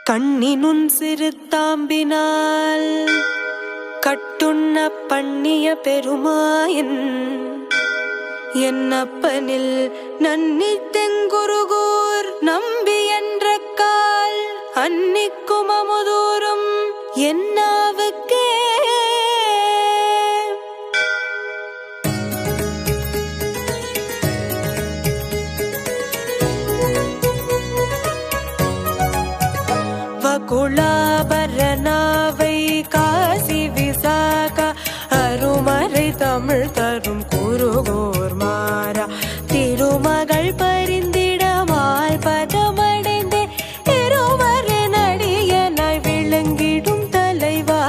கண்ணினுன் சிறுத்தாம்பினால் கட்டுண்ண பண்ணிய பெருமாயன் என்னப்பனில் நன்னி தெங்குருகூர் நம்பி என்ற கால் அன்னிக்கும் அமுதூரும் என்னாவுக்கே குலாபரணாவை காசி விசாக அருமறை தமிழ் தரும் குருகோர் மாறா திருமகள் பரிந்திடமாய் பதமடைந்தே இருவரு நடிகனாய் விளங்கிடும் தலைவா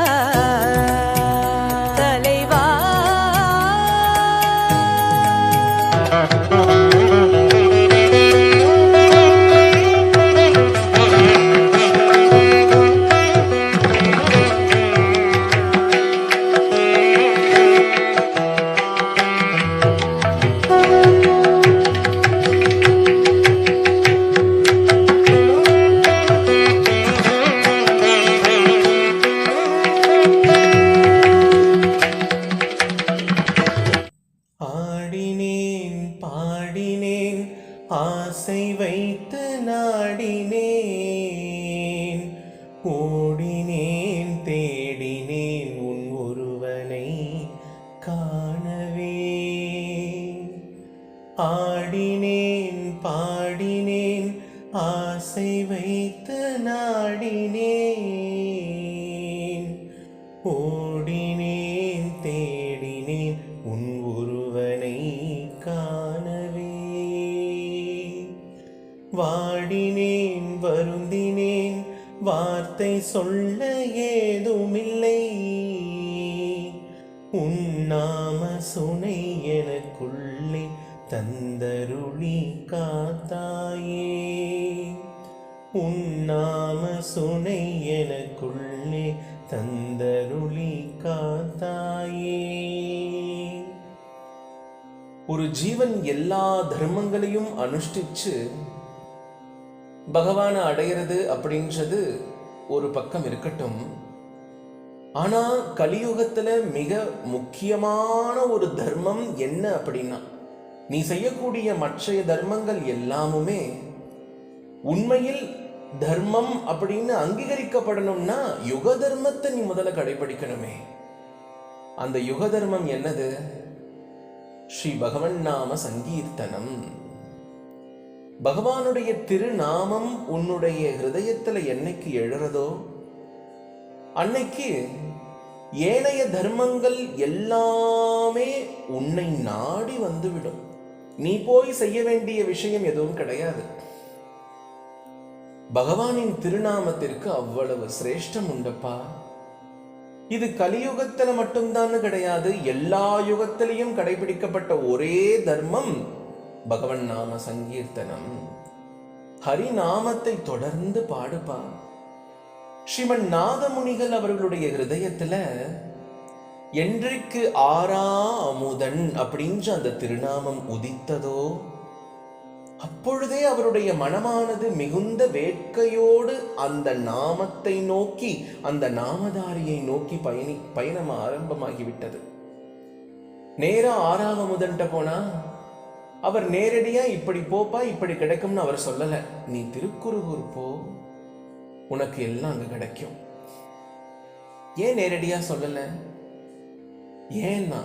தலைவா. பாடினேன் ஆசை வைத்து நாடினேன், ஓடினேன் தேடினேன் உன் ஒருவனை காணவே. ஆடினேன் பாடினேன் ஆசை வைத்து நாடினேன், ஓடினேன் தேடினேன் உன் ஒருவனை காணவே. வாடினேன் வருந்தினேன் வார்த்தை சொல்ல ஏதுமில்லை, உன் நாம சுனை எனக்குள்ளே தந்தருளி காத்தாயே. உன் நாம சுனை எனக்குள்ளே தந்தருளி காத்தாயே. ஒரு ஜீவன் எல்லா தர்மங்களையும் அனுஷ்டிச்சு பகவானை அடையிறது அப்படின்றது ஒரு பக்கம் இருக்கட்டும், ஆனா கலியுகத்துல மிக முக்கியமான ஒரு தர்மம் என்ன அப்படின்னா, நீ செய்யக்கூடிய மற்ற தர்மங்கள் எல்லாமுமே உண்மையில் தர்மம் அப்படின்னு அங்கீகரிக்கப்படணும்னா யுக தர்மத்தை நீ முதல்ல கடைபிடிக்கணுமே. அந்த யுக தர்மம் என்னது? ஸ்ரீ பகவன் நாம சங்கீர்த்தனம். பகவானுடைய திருநாமம் உன்னுடைய ஹிருதயத்துல என்னைக்கு எழுறதோ அன்னைக்கு ஏனைய தர்மங்கள் எல்லாமே உன்னை நாடி வந்துவிடும். நீ போய் செய்ய வேண்டிய விஷயம் எதுவும் கிடையாது. பகவானின் திருநாமத்திற்கு அவ்வளவு சிரேஷ்டம் உண்டப்பா. இது கலியுகத்துல மட்டும்தான் கிடையாது, எல்லா யுகத்திலையும் கடைபிடிக்கப்பட்ட ஒரே தர்மம் பகவன் நாம சங்கீர்த்தனம். ஹரிநாமத்தை தொடர்ந்து பாடுப்பா. ஸ்ரீமன் நாதமுனிகள் அவர்களுடைய ஹிருதயத்துல என்றைக்கு ஆரா அமுதன் அப்படின்ற அந்த திருநாமம் உதித்ததோ அப்பொழுதே அவருடைய மனமானது மிகுந்த வேட்கையோடு அந்த நாமத்தை நோக்கி, அந்த நாமதாரியை நோக்கி பயணம் ஆரம்பமாகிவிட்டது. நேரா ஆறாம் அமுதன்ட்ட போனா அவர் நேரடியா இப்படி போப்பா இப்படி கிடைக்கும்னு அவர் சொல்லல. நீ திருக்குறுகூர் போ, உனக்கு எல்லாம் அங்க கிடைக்கும். ஏன் நேரடியா சொல்லல? ஏன்னா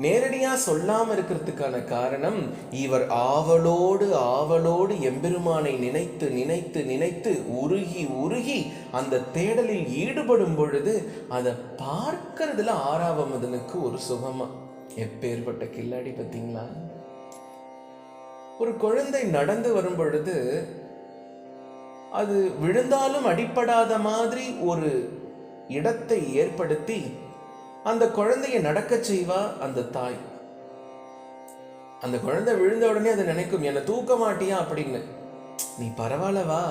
நேரடியா சொல்லாம இருக்கிறதுக்கான காரணம், இவர் ஆவலோடு எம்பெருமானை நினைத்து நினைத்து நினைத்து உருகி உருகி அந்த தேடலில் ஈடுபடும் பொழுது அதை பார்க்கறதுல ஆறாவமதனுக்கு ஒரு சுகமா. எப்பேற்பட்ட கில்லாடி பார்த்தீங்களா? ஒரு குழந்தை நடந்து வரும் பொழுது அது விழுந்தாலும் அடிப்படாத மாதிரி ஒரு இடத்தை ஏற்படுத்தி அந்த குழந்தைய நடக்க செய்வா அந்த தாய். அந்த குழந்தை விழுந்த உடனே அதை நினைக்கும், என்னை தூக்க மாட்டியா அப்படின்னு. நீ பரவாயில்லவா,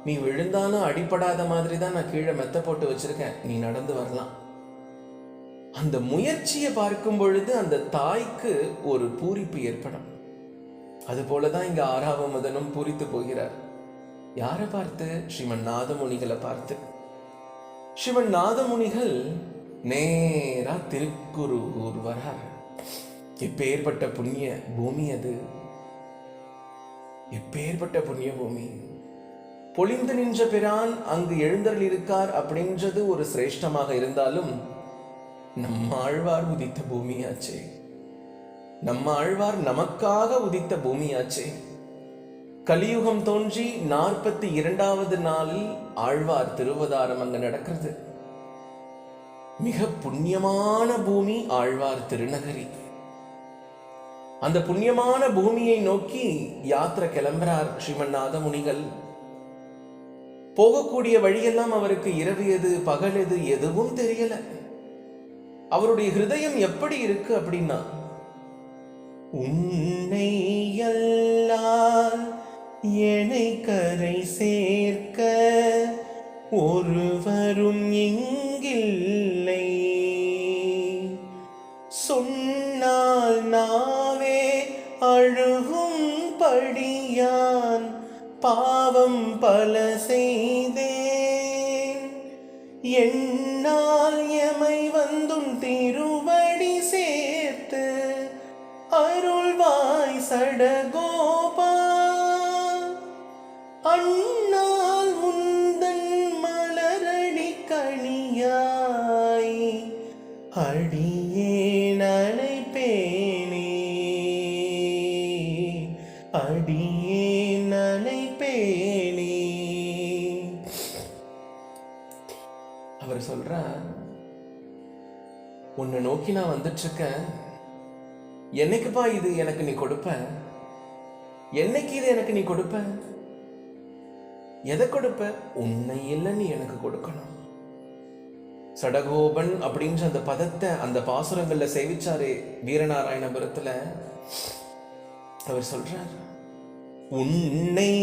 நீ விழுந்தாலும் அடிப்படாத மாதிரி தான் நான் கீழே மெத்த போட்டு வச்சிருக்கேன், நீ நடந்து வரலாம். அந்த முயற்சியை பார்க்கும் பொழுது அந்த தாய்க்கு ஒரு பூரிப்பு ஏற்படும். அது போலதான் இங்க ஆறாவமதனும் பூரித்து போகிறார். யாரை பார்த்து? ஸ்ரீமன் நாதமுனிகளை பார்த்து. ஸ்ரீமன் நாதமுனிகள் நேரா திருக்குருகூர் வரார். எப்பேற்பட்ட புண்ணிய பூமி அது! எப்பேற்பட்ட புண்ணிய பூமி! பொழிந்து நின்ற பிரான் அங்கு எழுந்தருள் இருக்கார் அப்படின்றது ஒரு சிரேஷ்டமாக இருந்தாலும் நம்மாழ்வார் உதித்த பூமியாச்சே. நம்மாழ்வார் நமக்காக உதித்த பூமியாச்சே. கலியுகம் தோன்றி 42வது நாளில் ஆழ்வார் திருவதாரம் அங்க நடக்கிறது. மிக புண்ணியமான பூமி ஆழ்வார் திருநகரி. அந்த புண்ணியமான பூமியை நோக்கி யாத்திரை கிளம்புறார் ஸ்ரீமன் நாதமுனிகள். போகக்கூடிய வழியெல்லாம் அவருக்கு இரவு எது பகல் எது எதுவும் தெரியல. அவருடைய ஹிருதயம் எப்படி இருக்கு அப்படின்னா, உன்னை அல்லால் என்னை கரை சேர்க்க ஒருவரும் இங்கில்லை, சொன்னால் நாவே அழுகும் படியான் பாவம் பல செய்தேன், என்னால் எமை வந்தும் திருவடி சேர்த்து அருள்வாய் சடகோபா, அண்ணால் உந்தன் மலரடி கணியாய் அடியேன் அழைப்பேனே, அடியேன் அழைப்பேனே. அவர் சொல்றார், உன்னை நோக்கி நான் வந்துட்டு இருக்கேன். என்னைக்குப்பா இது எனக்கு நீ கொடுப்ப? என்னைக்கு இது எனக்கு நீ கொடுப்ப? எதை கொடுப்ப? உன்னை இல்லை நீ எனக்கு கொடுக்கணும். சடகோபன் அப்படின்ற அந்த பதத்தை அந்த பாசுரங்கள்ல சேவிச்சாரே வீரநாராயணபுரத்துல, அவர் சொல்றார், உன்னை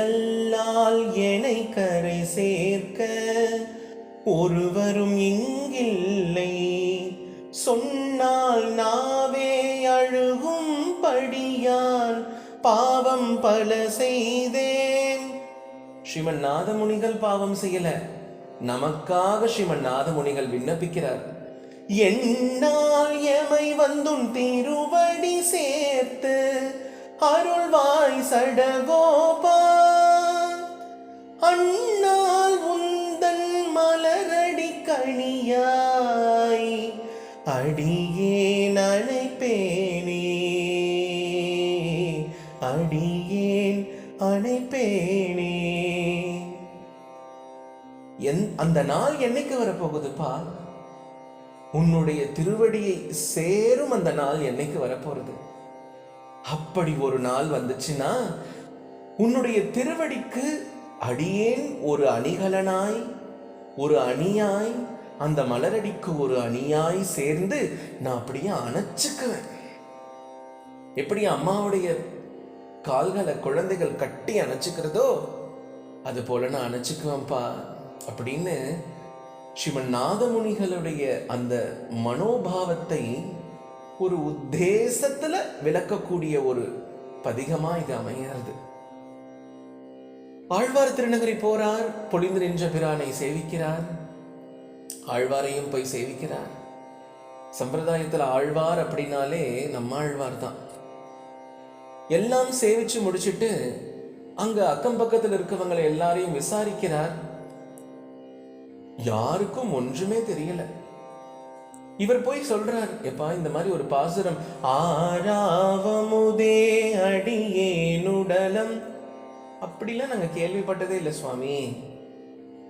அல்லால் என்னை கரை சேர்க்க ஒருவரும் இங்கில்லை, சொன்னால் நாவே அழுகும் படியான் பாவம் பல செய்தேன். ஸ்ரீமன் நாதமுனிகள் பாவம் செய்யல, நமக்காக ஸ்ரீமன் நாதமுனிகள் விண்ணப்பிக்கிறார். என்னால் எமை வந்தும் திருவடி சேர்த்து அருள்வாய் சடகோபா, அண்ணால் உந்தன் மலரடி கணியாய் அடியேன் அழைப்பேனே, அடியேன் அழைப்பேனே. அந்த நாள் என்னைக்கு வரப்போகுதுப்பா? உன்னுடைய திருவடியை சேரும் அந்த நாள் என்னைக்கு வரப்போறது? அப்படி ஒரு நாள் வந்துச்சுன்னா உன்னுடைய திருவடிக்கு அடியேன் ஒரு அணிகலனாய், ஒரு அணியாய், அந்த மலரடிக்கு ஒரு அணியாய் சேர்ந்து நான் அப்படியே அணைச்சுக்குவேன். எப்படி அம்மாவுடைய கால்களை குழந்தைகள் கட்டி அணைச்சுக்கிறதோ அது போல நான் அணைச்சுக்குவேன்ப்பா அப்படின்னு ஸ்ரீமன் நாதமுனிகளுடைய அந்த மனோபாவத்தை ஒரு உத்தேசத்துல விளக்கக்கூடிய ஒரு பதிகமா இது அமைகிறது. ஆழ்வார் திருநகரி போறார், பொழிந்து நின்ற பிரானை சேவிக்கிறார், ஆழ்வாரையும் போய் சேவிக்கிறார். சம்பிரதாயத்துல ஆழ்வார் அப்படின்னாலே நம்ம ஆழ்வார் தான். எல்லாம் சேவிச்சு முடிச்சுட்டு அங்க அக்கம் பக்கத்தில் இருக்கவங்களை எல்லாரையும் விசாரிக்கிறார். யாருக்கும் ஒன்றுமே தெரியல. இவர் போய் சொல்றார், எப்பா இந்த மாதிரி ஒரு பாசுரம், ஆராவமுதே அடியேனுடலம், அப்படிலாம் நாங்க கேள்விப்பட்டதே இல்லை சுவாமி.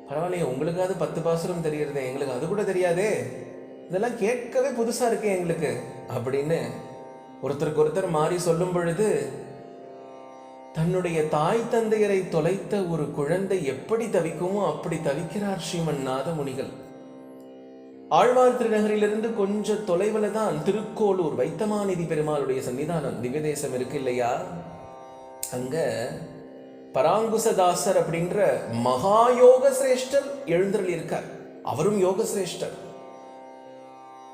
பரவாயில்லையே, உங்களுக்காவது 10 பாசுரம் தெரியறதே, எங்களுக்கு அது கூட தெரியாதே, இதெல்லாம் கேட்கவே புதுசா இருக்கு எங்களுக்கு அப்படின்னு ஒருத்தருக்கு ஒருத்தர் மாறி சொல்லும் பொழுது, தன்னுடைய தாய் தந்தையரை தொலைத்த ஒரு குழந்தை எப்படி தவிக்குமோ அப்படி தவிக்கிறார் ஸ்ரீமன் நாதமுனிகள். ஆழ்வார் திருநகரிலிருந்து கொஞ்சம் தொலைவில் தான் திருக்கோளூர் வைத்தமாநிதி பெருமாளுடைய சன்னிதானம் திவ்யதேசம் இருக்கு இல்லையா? அங்க பராங்குசதாசர் அப்படின்ற மகாயோக சிரேஷ்டர் எழுந்தருள் இருக்கார். அவரும் யோக சிரேஷ்டர்.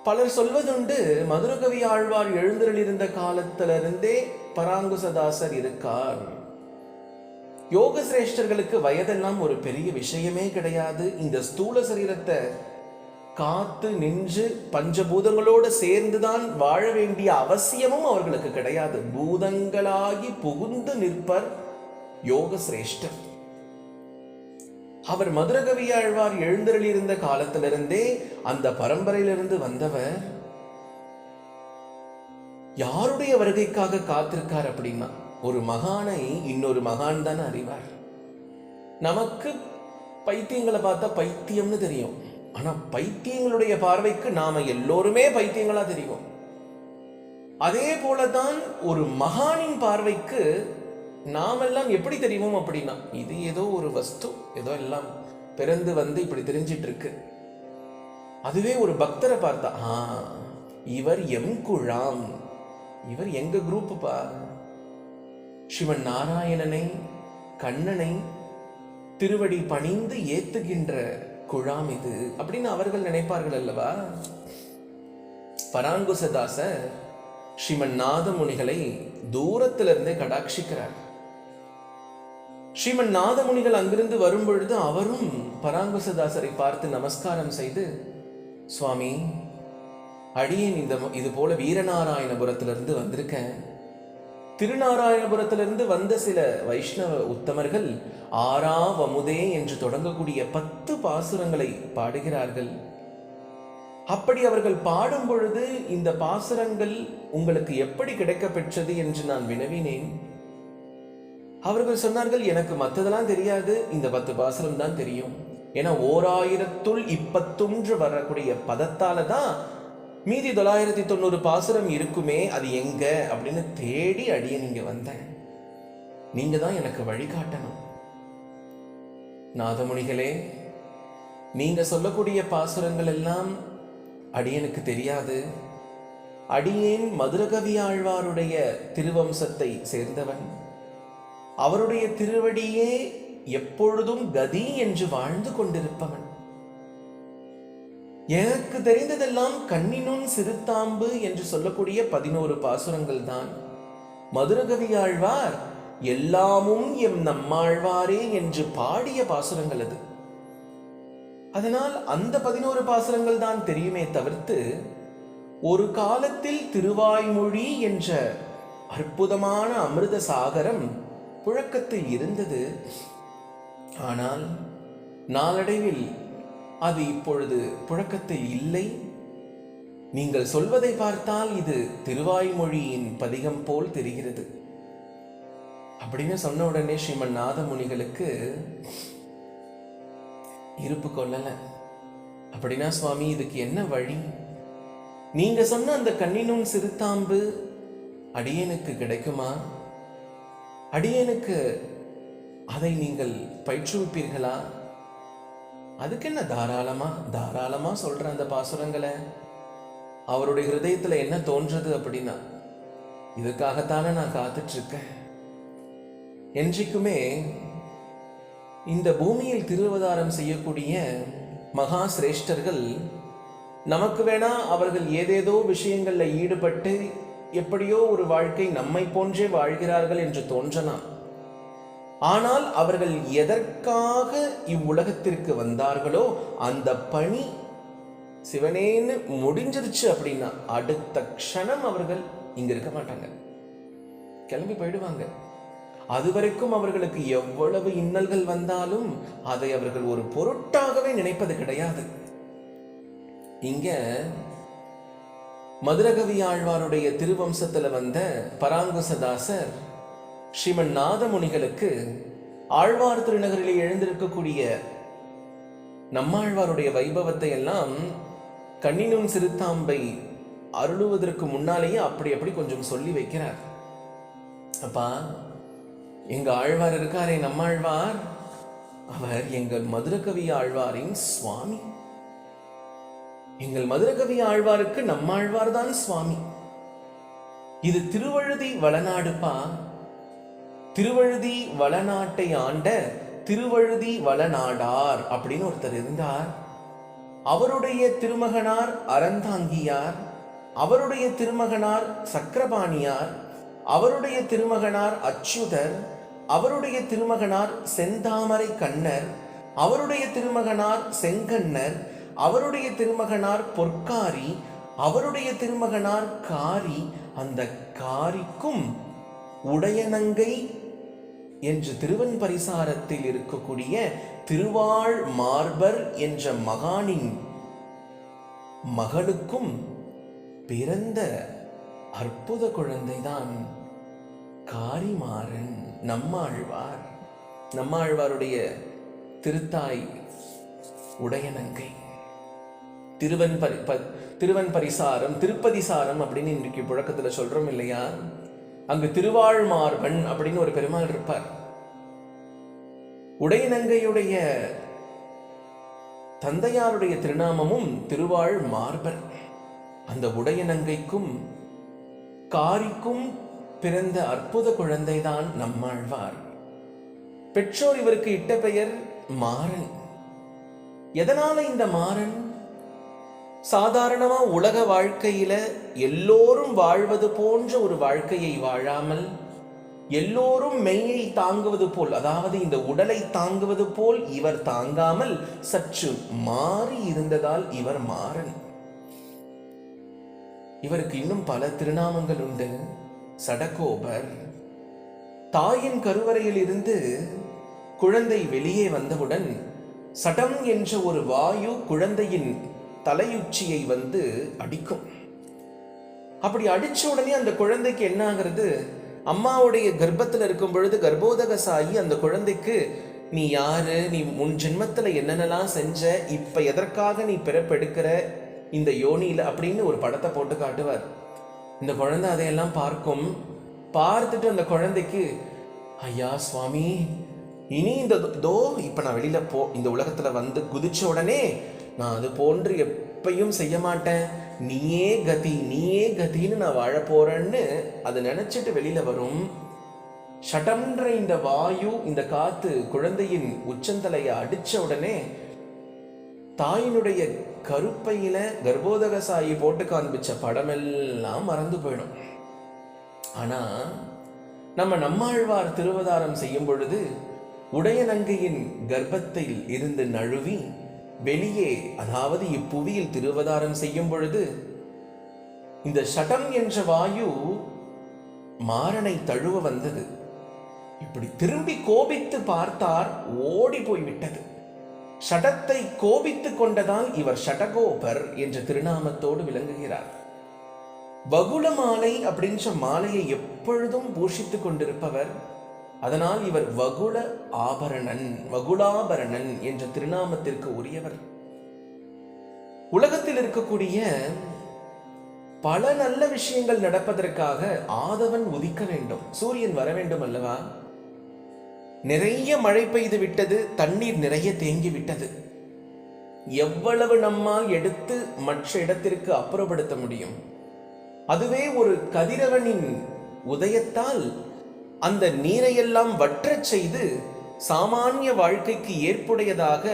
பலர் சொல்வதுண்டு, மதுரகவி ஆழ்வார் எழுந்தருள் இருந்த காலத்திலிருந்தே பராங்குசதாசர் இருக்கார். யோக சிரேஷ்டர்களுக்கு வயதெல்லாம் ஒரு பெரிய விஷயமே கிடையாது. இந்த ஸ்தூல சரீரத்தை காத்து நின்று பஞ்சபூதங்களோடு சேர்ந்துதான் வாழ வேண்டிய அவசியமும் அவர்களுக்கு கிடையாது. பூதங்களாகி புகுந்து நிற்பர் யோக சிரேஷ்டர். அவர் மதுரகவியாழ்வார் எழுந்தருளியிருந்த காலத்திலிருந்தே அந்த பரம்பரையிலிருந்து வந்தவர் யாருடைய வருகைக்காக காத்திருக்கார் அப்படின்னா, ஒரு மகானை இன்னொரு மகான் தான் அறிவார். நமக்கு பைத்தியங்களை பார்த்தா பைத்தியம்னு தெரியும். ஆனா பைத்தியங்களுடைய பார்வைக்கு நாம எல்லோருமே பைத்தியங்களா தெரியும். அதே போலதான் ஒரு மகானின் பார்வைக்கு நாமெல்லாம் எப்படி தெரியுமோ அப்படின்னா, இது ஏதோ ஒரு வஸ்து, ஏதோ எல்லாம் பிறந்து வந்து இப்படி தெரிஞ்சிட்டு இருக்கு. அதுவே ஒரு பக்தரை பார்த்தா, இவர் எம் குழாம், இவர் எங்க குரூப் பா, சிவன் நாராயணனை கண்ணனை திருவடி பணிந்து ஏத்துகின்ற குழாம் இது அப்படின்னு அவர்கள் நினைப்பார்கள் அல்லவா. பராங்குசதாசர் ஸ்ரீமன் நாதமுனிகளை தூரத்திலிருந்தே கடாட்சிக்கிறார். ஸ்ரீமன் நாதமுனிகள் அங்கிருந்து வரும் பொழுது அவரும் பராங்குசதாசரை பார்த்து நமஸ்காரம் செய்து, சுவாமி, அடியேன் இது போல வீரநாராயணபுரத்திலிருந்து வந்திருக்கேன். திருநாராயணபுரத்திலிருந்து வந்த சில வைஷ்ணவ உத்தமர்கள் ஆறாவமுதே என்று தொடங்கக்கூடிய 10 பாசுரங்களை பாடுகிறார்கள். அப்படி அவர்கள் பாடும் பொழுது இந்த பாசுரங்கள் உங்களுக்கு எப்படி கிடைக்க பெற்றது என்று நான் வினவினேன். அவர்கள் சொன்னார்கள், எனக்கு மற்றதெல்லாம் தெரியாது, இந்த 10 பாசுரம் தான் தெரியும். ஏன்னா 1021 வரக்கூடிய பதத்தால தான் மீதி 990 பாசுரம் இருக்குமே, அது எங்க அப்படின்னு தேடி அடிய நீங்க வந்தேன். நீங்க தான் எனக்கு வழிகாட்டணும். நாதமுனிகளே, நீங்க சொல்லக்கூடிய பாசுரங்கள் எல்லாம் அடியனுக்கு தெரியாது. அடியேன் மதுரகவியாழ்வாருடைய திருவம்சத்தை சேர்ந்தவன். அவருடைய திருவடியே எப்பொழுதும் கதி என்று வாழ்ந்து கொண்டிருப்பவன். எனக்கு தெரிந்ததெல்லாம் கண்ணினும் சிறுத்தாம்பு என்று சொல்லக்கூடிய 11 பாசுரங்கள் தான். மதுரகவியாழ்வார் எல்லாமும் எம் நம்மாழ்வாரே என்று பாடிய பாசுரங்கள் அது. அதனால் அந்த 11 பாசுரங்கள் தான் தெரியுமே தவிர்த்து, ஒரு காலத்தில் திருவாய்மொழி என்ற அற்புதமான அமிர்த சாகரம் புழக்கத்தில் இருந்தது. ஆனால் நாளடைவில் அது இப்பொழுது புழக்கத்தில் இல்லை. நீங்கள் சொல்வதை பார்த்தால் இது திருவாய்மொழியின் பதிகம் போல் தெரிகிறது அப்படின்னு சொன்ன உடனே ஸ்ரீமன் நாதமுனிகளுக்கு இருப்பு கொள்ளல. அப்படின்னா சுவாமி, இதுக்கு என்ன வழி? நீங்க சொன்ன அந்த கண்ணினும் சிறுத்தாம்பு அடியனுக்கு கிடைக்குமா? அடியனுக்கு அதை நீங்கள் பயிற்றுவிப்பீர்களா? அதுக்கு என்ன, தாராளமா சொல்ற அந்த பாசுரங்களை. அவருடைய ஹிருதயத்துல என்ன தோன்றது அப்படின்னா, இதுக்காகத்தானே நான் காத்துட்டு இருக்கேன். என்றைக்குமே இந்த பூமியில் திருவதாரம் செய்யக்கூடிய மகா சிரேஷ்டர்கள் நமக்கு வேணா அவர்கள் ஏதேதோ விஷயங்கள்ல ஈடுபட்டு எப்படியோ ஒரு வாழ்க்கை நம்மை போன்றே வாழ்கிறார்கள் என்று தோன்றலாம். ஆனால் அவர்கள் எதற்காக இவ்வுலகத்திற்கு வந்தார்களோ அந்த பணி சிவனேன்னு முடிஞ்சிருச்சு அப்படின்னா அடுத்த க்ஷணம் அவர்கள் இங்க இருக்க மாட்டாங்க, கிளம்பி போயிடுவாங்க. அதுவரைக்கும் அவர்களுக்கு எவ்வளவு இன்னல்கள் வந்தாலும் அதை அவர்கள் ஒரு பொருட்டாகவே நினைப்பது கிடையாது. இங்க மதுரகவியாழ்வாருடைய திருவம்சத்துல வந்த பராங்குசதாசர் ஸ்ரீமன் நாதமுனிகளுக்கு ஆழ்வார் திருநகரிலே எழுந்திருக்கக்கூடிய நம்மாழ்வாருடைய வைபவத்தை எல்லாம் கண்ணினும் சிறுத்தாம்பை அருளுவதற்கு முன்னாலேயே அப்படி கொஞ்சம் சொல்லி வைக்கிறார். அப்பா, எங்க ஆழ்வார் இருக்காரே நம்மாழ்வார், அவர் எங்கள் மதுரகவி ஆழ்வாரின் சுவாமி. எங்கள் மதுரகவி ஆழ்வாருக்கு நம்மாழ்வார் தான் சுவாமி. இது திருவழுதி வளநாடுப்பா. திருவழுதி வளநாட்டை ஆண்ட திருவழுதி வளநாடார் அப்படின்னு ஒருத்தர் இருந்தார். அவருடைய திருமகனார் அறந்தாங்கியார், அவருடைய திருமகனார் சக்கரபாணியார், அவருடைய திருமகனார் அச்சுதர், அவருடைய திருமகனார் செந்தாமரை கண்ணர், அவருடைய திருமகனார் செங்கண்ணர், அவருடைய திருமகனார் பொற்காரி, அவருடைய திருமகனார் காரி. அந்த காரிக்கும் உடையநங்கை என்று திருவன்பரிசாரத்தில் இருக்கக்கூடிய திருவாள் மார்பர் என்ற மகானின் மகளுக்கும் பிறந்த அற்புத குழந்தைதான் காரிமாறன். நம்மாழ்வார், நம்மாழ்வாருடைய திருத்தாய் உடையநங்கை. திருவன்பரிசாரம், திருப்பதிசாரம் அப்படின்னு இன்றைக்கு புழக்கத்துல சொல்றோம் இல்லையா? அங்கு திருவாள் மார்பன் அப்படின்னு ஒரு பெருமாள் இருப்பார். உடையநங்கையுடைய தந்தையாருடைய திருநாமமும் திருவாள் மார்பர். அந்த உடையநங்கைக்கும் காரிக்கும் பிறந்த அற்புத குழந்தைதான் நம்மாழ்வார். பெற்றோர் இவருக்கு இட்ட பெயர் மாறன். எதனால இந்த மாறன்? சாதாரணமா உலக வாழ்க்கையில எல்லோரும் வாழ்வது போன்ற ஒரு வாழ்க்கையை வாழாமல், எல்லோரும் மெய்யை தாங்குவது போல், அதாவது இந்த உடலை தாங்குவது போல் இவர் தாங்காமல் சற்று மாறி இருந்ததால் இவர் மாறன். இவருக்கு இன்னும் பல திருநாமங்கள் உண்டு. சடகோபர். தாயின் கருவறையில் இருந்து குழந்தை வெளியே வந்தவுடன் சடம் என்ற ஒரு வாயு குழந்தையின் தலையுச்சியை வந்து அடிக்கும். அப்படி அடிச்ச உடனே அந்த குழந்தைக்கு என்ன ஆகிறது? அம்மாவுடைய கர்ப்பத்தில் இருக்கும் பொழுது கர்ப்போதகசாயி அந்த குழந்தைக்கு, நீ யாரு, நீ முன் ஜென்மத்தில் என்னென்னலாம் செஞ்ச, இப்ப எதற்காக நீ பிறப்பெடுக்கிற இந்த யோனியில அப்படின்னு ஒரு படத்தை போட்டு காட்டுவார். இந்த குழந்தை அதையெல்லாம் பார்க்கும். பார்த்துட்டு அந்த குழந்தைக்கு, ஐயா சுவாமி, இனி இந்த இப்ப நான் வெளியில இந்த உலகத்துல வந்து குதிச்ச உடனே நான் அது போன்று எப்பையும் செய்ய மாட்டேன், நீயே கதி நீயே கதின்னு நான் வாழ போறேன்னு அதை நினைச்சிட்டு வெளியில வரும். ஷடம்ன்ற இந்த வாயு, இந்த காத்து குழந்தையின் உச்சந்தலையை அடிச்ச உடனே தாயினுடைய கருப்பையில கர்ப்போதகசாயி போட்டு காண்பிச்ச படமெல்லாம் மறந்து போயிடும். ஆனா நம்மாழ்வார் திருவதாரம் செய்யும் பொழுது உடையநங்கையின் கர்ப்பத்தில் இருந்து நழுவி வெளியே, அதாவது இப்புவியில் திருவதாரம் செய்யும் பொழுது இந்த ஷடம் என்ற வாயு மாறனை தழுவ வந்தது. இப்படி திரும்பி கோபித்து பார்த்தார், ஓடி போய்விட்டது. ஷடத்தை கோபித்து கொண்டதால் இவர் ஷடகோபர் என்ற திருநாமத்தோடு விளங்குகிறார். வகுள மாலை அப்படின்ற மாலையை எப்பொழுதும் பூஷித்துக் கொண்டிருப்பவர். அதனால் இவர் வகுள ஆபரணன், வகுளாபரணன் என்ற திருநாமத்திற்கு உரியவர். உலகத்தில் இருக்கக்கூடிய பல நல்ல விஷயங்கள் நடப்பதற்காக ஆதவன் உதிக்க வேண்டும், சூரியன் வர வேண்டும் அல்லவா? நிறைய மழை பெய்து விட்டது, தண்ணீர் நிறைய தேங்கி விட்டது. எவ்வளவு நம்மால் எடுத்து மற்ற இடத்திற்கு அப்புறப்படுத்த முடியும்? அதுவே ஒரு கதிரவனின் உதயத்தால் அந்த நீரையெல்லாம் வற்றச் செய்து சாமானிய வாழ்க்கைக்கு ஏற்புடையதாக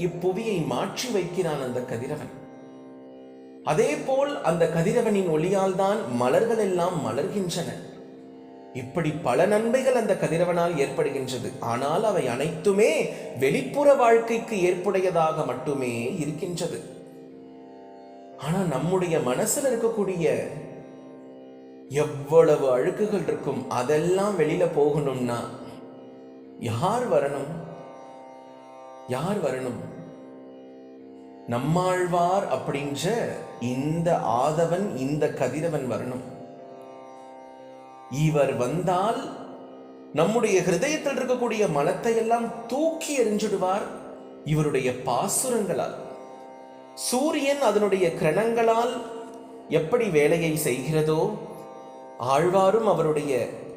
இப்புவியை மாற்றி வைக்கிறான் அந்த கதிரவன். அதே போல் அந்த கதிரவனின் ஒளியால் தான் மலர்கள் எல்லாம் மலர்கின்றன. இப்படி பல நன்மைகள் அந்த கதிரவனால் ஏற்படுகின்றது. ஆனால் அவை அனைத்துமே வெளிப்புற வாழ்க்கைக்கு ஏற்புடையதாக மட்டுமே இருக்கின்றது. ஆனா நம்முடைய மனசுல இருக்கக்கூடிய எவ்வளவு அழுக்குகள் இருக்கும், அதெல்லாம் வெளியில போகணும்னா யார் வரணும்? யார் வரணும்? நம்மாழ்வார் அப்படின்ற இந்த ஆதவன், இந்த கதிரவன் வரணும். இவர் வந்தால் நம்முடைய ஹிருதயத்தில் இருக்கக்கூடிய மலத்தை எல்லாம் தூக்கி எறிஞ்சிடுவார் இவருடைய பாசுரங்களால். சூரியன் அதனுடைய கிரணங்களால் எப்படி வேலையை செய்கிறதோ, ஆழ்வாரும் அவருடைய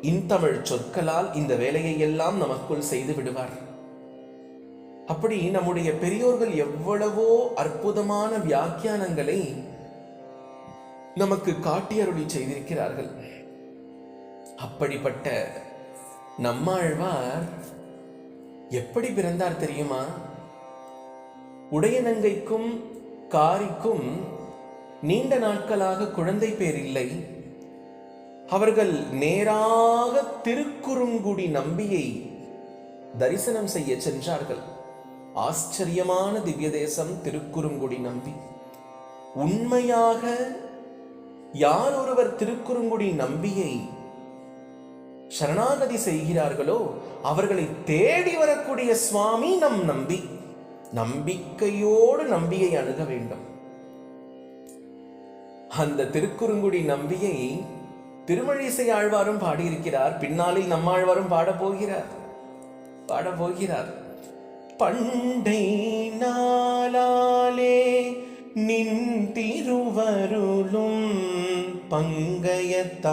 இன்தமிழ் சொற்களால் இந்த வேலையை எல்லாம் நமக்குள் செய்து விடுவார். அப்படி நம்முடைய பெரியோர்கள் எவ்வளவோ அற்புதமான வியாக்கியானங்களை நமக்கு காட்டியருளி செய்திருக்கிறார்கள். அப்படிப்பட்ட நம்மாழ்வார் எப்படி பிறந்தார் தெரியுமா? உடையநங்கைக்கும் காரிக்கும் நீண்ட நாட்களாக குழந்தை பேர் இல்லை. அவர்கள் நேராக திருக்குறுங்குடி நம்பியை தரிசனம் செய்ய சென்றார்கள். ஆச்சரியமான திவ்ய தேசம் திருக்குறுங்குடி நம்பி. உண்மையாக யார் ஒருவர் திருக்குறுங்குடி நம்பியை சரணாகதி செய்கிறார்களோ அவர்களை தேடி வரக்கூடிய சுவாமி நம் நம்பி. நம்பிக்கையோடு நம்பியை அணுக வேண்டும். அந்த திருக்குறுங்குடி நம்பியை திருமழிசை ஆழ்வாரும் பாடியிருக்கிறார். பின்னாளில் நம்மாழ்வாரும் பாடப்போகிறார். பண்டை நாளாலே நின் திருவருளும் பங்கயத்தாள்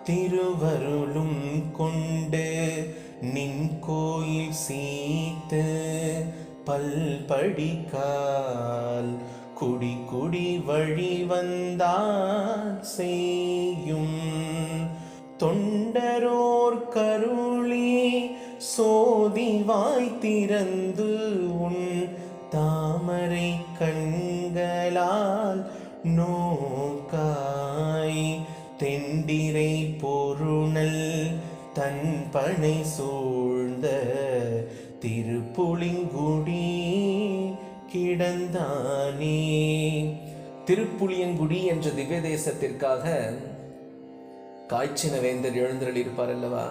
திருவருளும் கொண்டு நின் கோயில் சீத்து பல்படிக்கால் குடி குடி வழி வந்தால் செய்யும் தொண்டரோர் கருளி சோதிவாய் திறந்து உன் தாமரை கண்களால் நோக்காய் தெண்டிரை பொருணல் தன் பனை சூழ்ந்த திருப்புளிங்குடி கிடந்தானே. திருப்புளியங்குடி என்ற திவ்ய தேசத்திற்காக காய்ச்சின வேந்தர் எழுந்தருள் இருப்பார் அல்லவா,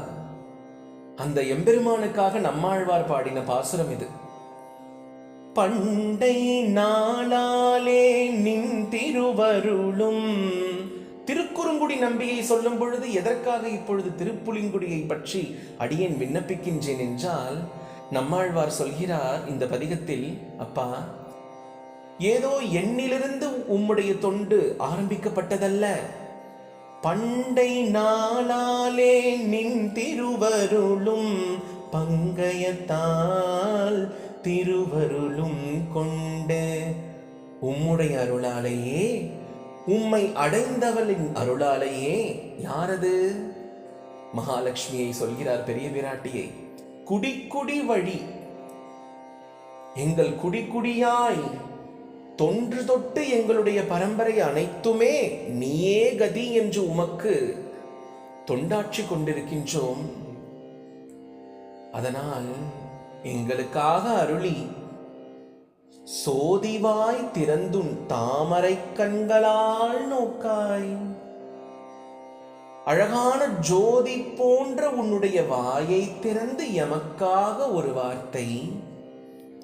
அந்த எம்பெருமானுக்காக நம்மாழ்வார் பாடின பாசுரம் இது. பண்டை நாளாலே நின் திருவருளும். திருக்குறுங்குடி நம்பியை சொல்லும் பொழுது எதற்காக இப்பொழுது திருப்புளிங்குடியை பற்றி அடியேன் விண்ணப்பிக்கின்றேன் என்றால், நம்மாழ்வார் சொல்கிறார் இந்த பதிகத்தில், அப்பா, ஏதோ எண்ணிலிருந்து உம்முடைய தொண்டு ஆரம்பிக்கப்பட்டதல்ல. பண்டை நாளாலே நின் திருவருளும் பங்கயத்தால் திருவருளும் கொண்டு உம்முடைய அருளாலேயே, உம்மை அடைந்தவளின் அருளாலேயே. யாரது? மகாலட்சுமியை சொல்கிறார், பெரிய பிராட்டியை. குடிக்குடி வழி, எங்கள் குடிக்குடியாய் தொன்று தொட்டு எங்களுடைய பரம்பரை அனைத்துமே நீயே கதி என்று உமக்கு தொண்டாற்றி கொண்டிருக்கின்றோம். அதனால் எங்களுக்காக அருளி சோதிவாய் திறந்துன் தாமரை கண்களால் நோக்காய். அழகான ஜோதி போன்ற உன்னுடைய வாயை திறந்து எமக்காக ஒரு வார்த்தை,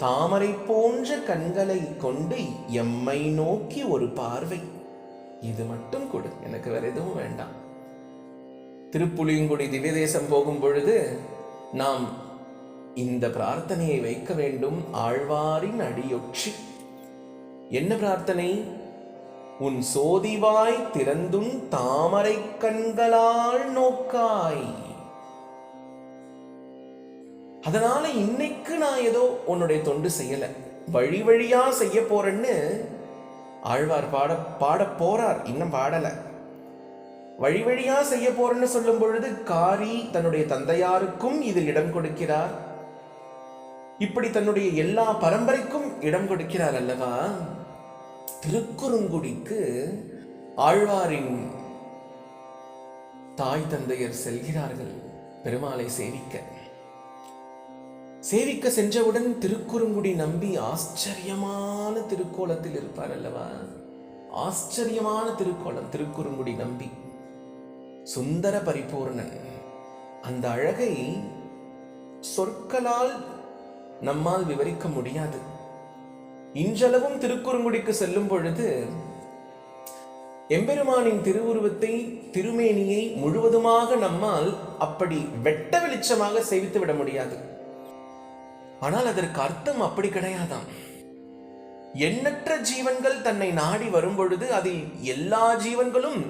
தாமரை போன்ற கண்களை கொண்டு எம்மை நோக்கி ஒரு பார்வை, இது மட்டும் கொடு, எனக்கு வேற எதுவும் வேண்டாம். திருப்புளியங்குடி திவ்ய தேசம் போகும் பொழுது நாம் இந்த பிரார்த்தனையை வைக்க வேண்டும். ஆழ்வாரின் அடியொற்றி என்ன பிரார்த்தனை? உன் சோதிவாய் திறந்துன் தாமரை கண்களால் நோக்காய். அதனால இன்னைக்கு நான் ஏதோ உன்னுடைய தொண்டு செய்யல, வழி வழியா செய்ய போறேன்னு ஆழ்வார் பாட போறார், இன்னும் பாடல. வழி வழியா செய்ய போறேன்னு சொல்லும் பொழுது காரி தன்னுடைய தந்தையாருக்கும் இதில் இடம் கொடுக்கிறார். இப்படி தன்னுடைய எல்லா பரம்பரைக்கும் இடம் கொடுக்கிறார் அல்லவா. திருக்குறுங்குடிக்கு ஆழ்வாரின் தாய் தந்தையர் செல்கிறார்கள் பெருமாளை சேவிக்க சென்றவுடன் திருக்குறுங்குடி நம்பி ஆச்சரியமான திருக்கோலத்தில் இருப்பார் அல்லவா. ஆச்சரியமான திருக்கோலம் திருக்குறுங்குடி நம்பி, சுந்தர பரிபூர்ணன். அந்த அழகை சொற்களால் நம்மால் விவரிக்க முடியாது. இன்றளவும் திருக்குறுங்குடிக்கு செல்லும் பொழுது எம்பெருமானின் திருவுருவத்தை, திருமேனியை முழுவதுமாக நம்மால் அப்படி வெட்ட வெளிச்சமாக சேவித்து விட முடியாது. ஆனால் அதற்கு அர்த்தம் அப்படி கிடையாதாம். எண்ணற்ற ஜீவன்கள் தன்னை நாடி வரும் பொழுது அதில் எல்லா ஜீவன்களும்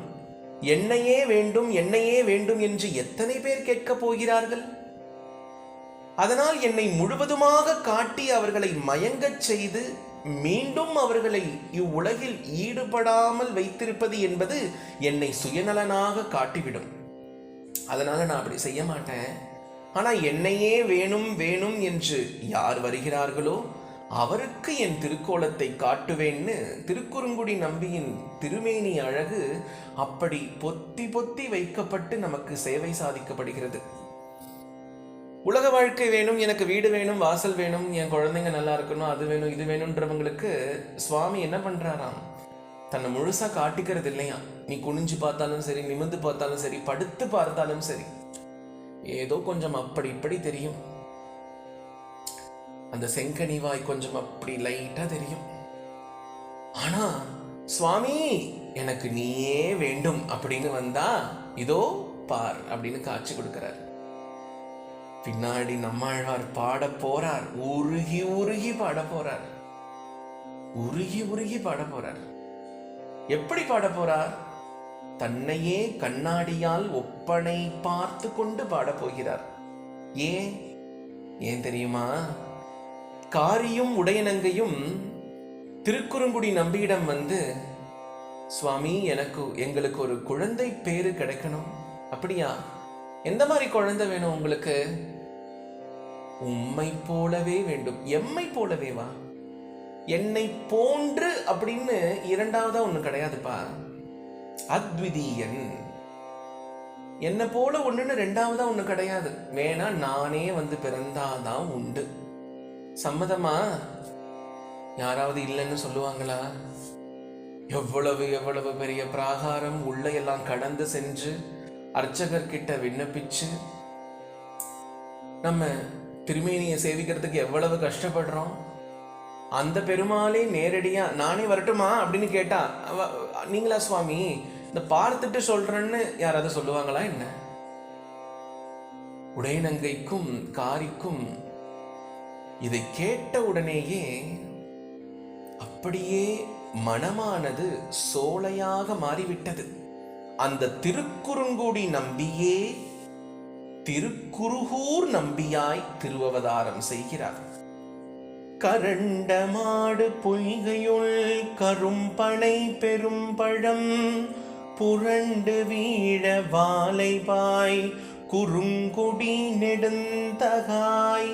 என்னையே வேண்டும் என்னையே வேண்டும் என்று எத்தனை பேர் கேட்கப் போகிறார்கள்? அதனால் என்னை முழுவதுமாக காட்டி அவர்களை மயங்கச் செய்து மீண்டும் அவர்களை இவ்வுலகில் ஈடுபடாமல் வைத்திருப்பது என்பது என்னை சுயநலனாக காட்டிவிடும். அதனால நான் அப்படி செய்ய மாட்டேன். ஆனா என்னையே வேணும் வேணும் என்று யார் வருகிறார்களோ அவருக்கு என் திருக்கோலத்தை காட்டுவேன்னு திருக்குறுங்குடி நம்பியின் திருமேனி அழகு அப்படி பொத்தி பொத்தி வைக்கப்பட்டு நமக்கு சேவை சாதிக்கப்படுகிறது. உலக வாழ்க்கை வேணும், எனக்கு வீடு வேணும், வாசல் வேணும், என் குழந்தைங்க நல்லா இருக்கணும், அது வேணும் இது வேணும்ன்றவங்களுக்கு சுவாமி என்ன பண்றாராம், தன்னை முழுசா காட்டிக்கிறது இல்லையா. நீ குனிஞ்சு பார்த்தாலும் சரி, நிமிர்ந்து பார்த்தாலும் சரி, படுத்து பார்த்தாலும் சரி, ஏதோ கொஞ்சம் அப்படி இப்படி தெரியும். அந்த செங்கனிவாய் கொஞ்சம் அப்படி லைட்டா தெரியும். ஆனா சுவாமி எனக்கு நீயே வேண்டும் அப்படின்னு வந்தா இதோ பார் அப்படின்னு காட்சி கொடுக்கிறார். பின்னாடி நம்மாழ்வார் பாட போறார், உருகி உருகி பாட போறார், உருகி உருகி பாட போறார். எப்படி பாட போறார்? தன்னையே கண்ணாடியால் ஒப்பனை பார்த்து கொண்டு பாட போகிறார். ஏன் தெரியுமா? காரியும் உடையனங்கையும் திருக்குறுங்குடி நம்பியிடம் வந்து, சுவாமி எங்களுக்கு ஒரு குழந்தை பேரு கிடைக்கணும். அப்படியா? எந்த மாதிரி குழந்தை வேணும் உங்களுக்கு? உம்மை போலவே வேண்டும். எம்மை போலவே வா. என்னை போன்று அப்படின்னு இரண்டாவதா ஒண்ணு கிடையாதுப்பா. அத்விதீயன். என்ன போல ஒண்ணுன்னு ரெண்டாவதா ஒண்ணு கிடையாது. வேணா நானே வந்து பிறந்தாதான் உண்டு. சம்மதமா? யாராவது இல்லைன்னு சொல்லுவாங்களா? எவ்வளவு எவ்வளவு பெரிய பிராகாரம் உள்ள எல்லாம் கடந்து சென்று அர்ச்சகர்கிட்ட விண்ணப்பிச்சு நம்ம திருமேனியை சேவிக்கிறதுக்கு எவ்வளவு கஷ்டப்படுறோம். அந்த பெருமாளே நேரடியா நானே வரட்டுமா அப்படின்னு கேட்டா, நீங்களா சுவாமி இந்த பார்த்துட்டு சொல்றேன்னு யாராவது சொல்லுவாங்களா என்ன? உடையனங்கைக்கும் காரிக்கும் இதை கேட்ட உடனேயே அப்படியே மனமானது சோலையாக மாறிவிட்டது. அந்த திருக்குறுங்குடி நம்பியே திருக்குறுகூர் நம்பியாய் திருவவதாரம் செய்கிறார். கரண்ட மாடு பொய்கையுள் கரும்பனை பெரும் பழம் புரண்டு வீழ வாலைபாய் குறுங்குடி நெடுந்தகாய்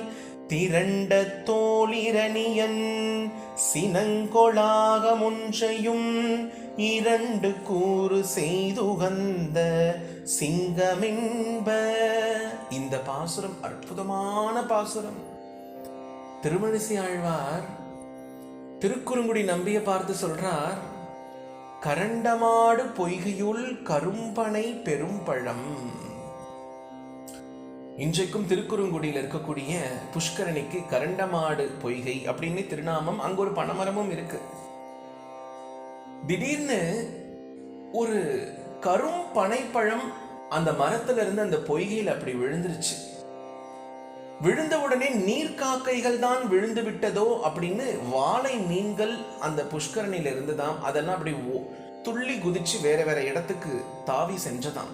திரண்ட தோளிரணியன் சினங்கொளாக முன்றையும் இரண்டு கூறு செய்துகந்த சிங்கமென்ப. இந்த பாசுரம் அற்புதமான பாசுரம். திருமழிசை ஆழ்வார் திருக்குறுங்குடி நம்பிய பார்த்து சொல்றார், கரண்டமாடு பொய்கையுள் கரும்பனை பெரும் பழம். இன்றைக்கும் திருக்குறுங்குடியில் இருக்கக்கூடிய புஷ்கரணிக்கு கரண்டமாடு பொய்கை அப்படின்னு திருநாமம். அங்க ஒரு பனைமரமும் இருக்கு. திடீர்னு ஒரு கரும் பனைப்பழம் அந்த மரத்துல இருந்து அந்த பொய்கையில் அப்படி விழுந்துருச்சு. விழுந்த உடனே நீர்க்காக்கைகள் தான் விழுந்து விட்டதோ அப்படின்னு வாழை மீன்கள் அந்த புஷ்கரணியில இருந்துதான் அதெல்லாம் அப்படி துள்ளி குதிச்சு வேற வேற இடத்துக்கு தாவி சென்றதாம்.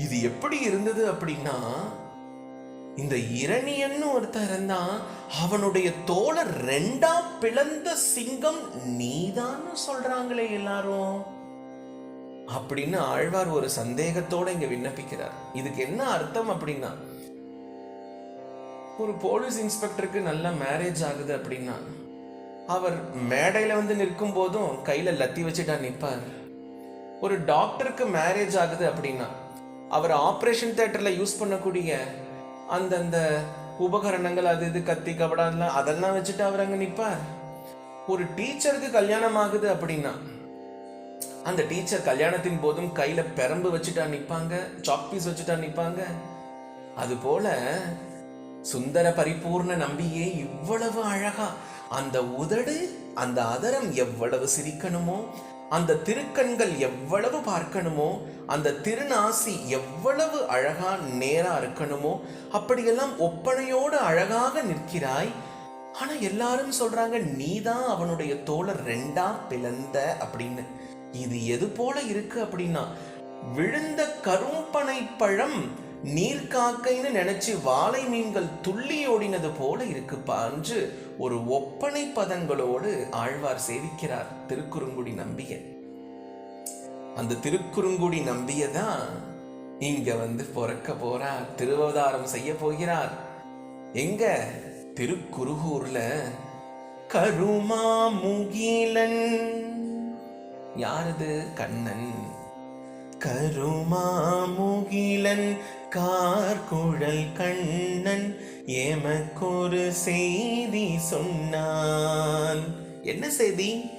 இது எப்படி இருந்தது அப்படின்னா, இந்த இரணியன்னு ஒருத்தர் இருந்தான், அவனுடைய தோலை ரெண்டா பிளந்த சிங்கம் நீதான் சொல்றாங்களே எல்லாரும் அப்படின்னு ஆழ்வார் ஒரு சந்தேகத்தோட இங்க விண்ணப்பிக்கிறார். இதுக்கு என்ன அர்த்தம் அப்படின்னா, ஒரு போலீஸ் இன்ஸ்பெக்டருக்கு நல்ல மேரேஜ் ஆகுது அப்படின்னா அவர் மேடையில வந்து நிற்கும் போதும் கையில லத்தி வச்சுட்டா நிற்பார். ஒரு டாக்டருக்கு மேரேஜ் ஆகுது அப்படின்னா அவர் ஆப்ரேஷன் தியேட்டர்ல யூஸ் பண்ணக்கூடிய அந்தந்த உபகரணங்கள் அது இது கத்தி கபடா அதெல்லாம் வச்சுட்டு அவர் அங்க நிற்பார். ஒரு டீச்சருக்கு கல்யாணம் ஆகுது அப்படின்னா அந்த டீச்சர் கல்யாணத்தின் போதும் கையில பெரம்பு வச்சுட்டா நிற்பாங்க, சாக்பீஸ் வச்சுட்டா நிற்பாங்க. அது போல சுந்தர பரிபூர்ண நம்பியே இவ்வளவு அழகா அந்த உதடு அந்த அதரம் எவ்வளவு சிரிக்கணுமோ, அந்த திருக்கண்கள் எவ்வளவு பார்க்கணுமோ, அந்த திருநாசி எவ்வளவு அழகா நேரா இருக்கணுமோ அப்படியெல்லாம் ஒப்பனையோடு அழகாக நிற்கிறாய். ஆனா எல்லாரும் சொல்றாங்க நீதான் அவனுடைய தோலை ரெண்டா பிளந்த அப்படின்னு. இது எது போல இருக்கு அப்படின்னா, விழுந்த கரும்பனை பழம் நீர்க்காக்கைன்னு நினைச்சு வாழை மீன்கள் துள்ளி ஓடினது போல இருக்குப்பா என்று ஒரு ஒப்பனை பதங்களோடு ஆழ்வார் சேவிக்கிறார் திருக்குறுங்குடி நம்பிய. அந்த திருக்குறுங்குடி நம்பியதான் இங்க வந்து பிறக்க போறார், திருவதாரம் செய்ய போகிறார். எங்க? திருக்குறுகூர்ல. கருமாமுகிலன். யாரது? கண்ணன். கருமாமுகிலன் கார்குழல் கண்ணன் எமக்கொரு செய்தி சொன்னான். என்ன செய்தி?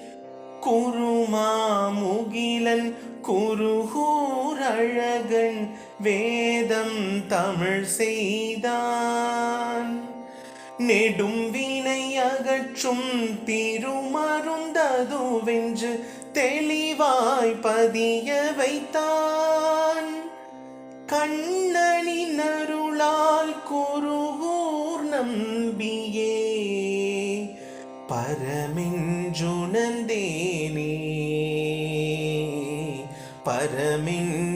குருமாமுகிலன் குருகூர் அழகன் வேதம் தமிழ் செய்தான். நெடும் வினை அகற்றும் திருமருந்ததுவென்று தெளிவாய் பதிய வைத்தான். கண்ணனின் அருளால் குருகூர் நம்பியே பரமென்றுணர்ந்தேனே, பரமென்றுணர்ந்தேனே.